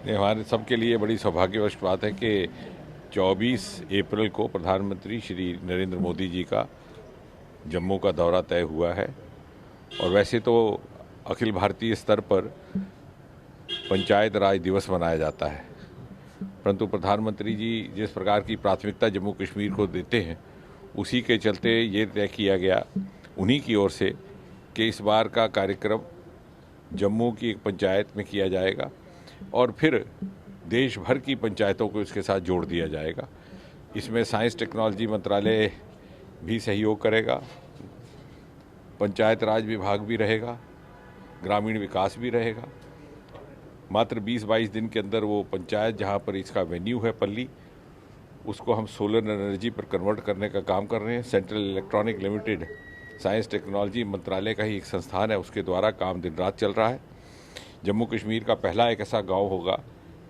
हमारे सबके लिए बड़ी सौभाग्यवश बात है कि 24 अप्रैल को प्रधानमंत्री श्री नरेंद्र मोदी जी का जम्मू का दौरा तय हुआ है। और वैसे तो अखिल भारतीय स्तर पर पंचायत राज दिवस मनाया जाता है, परंतु प्रधानमंत्री जी जिस प्रकार की प्राथमिकता जम्मू कश्मीर को देते हैं, उसी के चलते ये तय किया गया उन्हीं की ओर से कि इस बार का कार्यक्रम जम्मू की एक पंचायत में किया जाएगा और फिर देश भर की पंचायतों को इसके साथ जोड़ दिया जाएगा। इसमें साइंस टेक्नोलॉजी मंत्रालय भी सहयोग करेगा, पंचायत राज विभाग भी रहेगा, ग्रामीण विकास भी रहेगा। मात्र 20-22 दिन के अंदर वो पंचायत जहाँ पर इसका वेन्यू है पल्ली, उसको हम सोलर एनर्जी पर कन्वर्ट करने का काम कर रहे हैं। Central electronic limited science technology मंत्रालय का ही एक संस्थान है, उसके द्वारा काम दिन रात चल रहा है। जम्मू कश्मीर का पहला एक ऐसा गांव होगा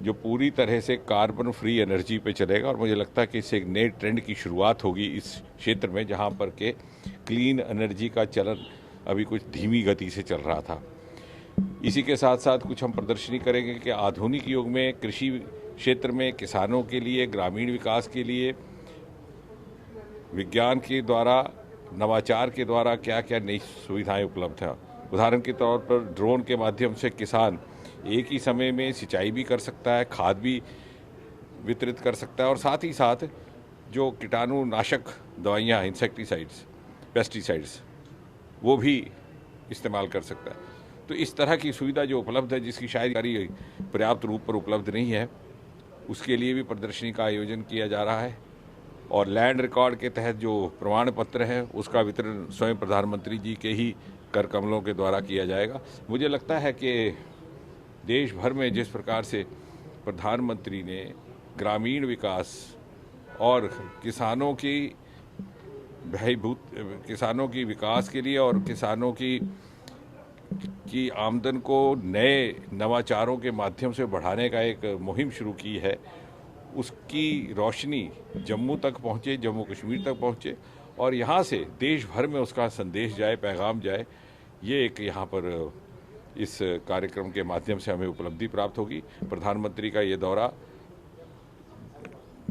जो पूरी तरह से कार्बन फ्री एनर्जी पे चलेगा और मुझे लगता है कि इससे एक नए ट्रेंड की शुरुआत होगी इस क्षेत्र में, जहां पर के क्लीन एनर्जी का चलन अभी कुछ धीमी गति से चल रहा था। इसी के साथ साथ कुछ हम प्रदर्शनी करेंगे कि आधुनिक युग में कृषि क्षेत्र में किसानों के लिए, ग्रामीण विकास के लिए विज्ञान के द्वारा, नवाचार के द्वारा क्या क्या नई सुविधाएं उपलब्ध हैं। उदाहरण के तौर पर ड्रोन के माध्यम से किसान एक ही समय में सिंचाई भी कर सकता है, खाद भी वितरित कर सकता है और साथ ही साथ जो कीटाणुनाशक दवाइयाँ, इंसेक्टिसाइड्स, पेस्टिसाइड्स, वो भी इस्तेमाल कर सकता है। तो इस तरह की सुविधा जो उपलब्ध है, जिसकी शायद पर्याप्त रूप पर उपलब्ध नहीं है, उसके लिए भी प्रदर्शनी का आयोजन किया जा रहा है। और लैंड रिकॉर्ड के तहत जो प्रमाण पत्र है, उसका वितरण स्वयं प्रधानमंत्री जी के ही कर कमलों के द्वारा किया जाएगा। मुझे लगता है कि देश भर में जिस प्रकार से प्रधानमंत्री ने ग्रामीण विकास और किसानों की विकास के लिए और किसानों की आमदन को नए नवाचारों के माध्यम से बढ़ाने का एक मुहिम शुरू की है, उसकी रोशनी जम्मू तक पहुँचे, जम्मू कश्मीर तक पहुँचे और यहाँ से देश भर में उसका संदेश जाए, पैगाम जाए। ये एक यहाँ पर इस कार्यक्रम के माध्यम से हमें उपलब्धि प्राप्त होगी। प्रधानमंत्री का ये दौरा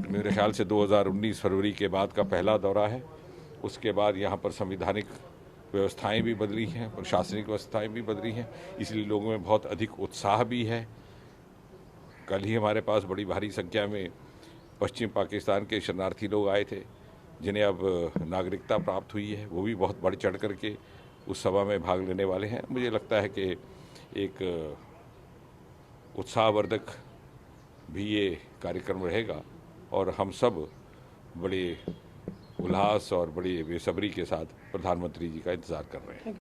मेरे ख्याल से 2019 फरवरी के बाद का पहला दौरा है। उसके बाद यहाँ पर संवैधानिक व्यवस्थाएं भी बदली हैं, प्रशासनिक व्यवस्थाएं भी बदली हैं, इसलिए लोगों में बहुत अधिक उत्साह भी है। कल ही हमारे पास बड़ी भारी संख्या में पश्चिम पाकिस्तान के शरणार्थी लोग आए थे, जिन्हें अब नागरिकता प्राप्त हुई है। वो भी बहुत बढ़ चढ़ करके उस सभा में भाग लेने वाले हैं। मुझे लगता है कि एक उत्साहवर्धक भी ये कार्यक्रम रहेगा और हम सब बड़े उल्लास और बड़ी बेसब्री के साथ प्रधानमंत्री जी का इंतज़ार कर रहे हैं।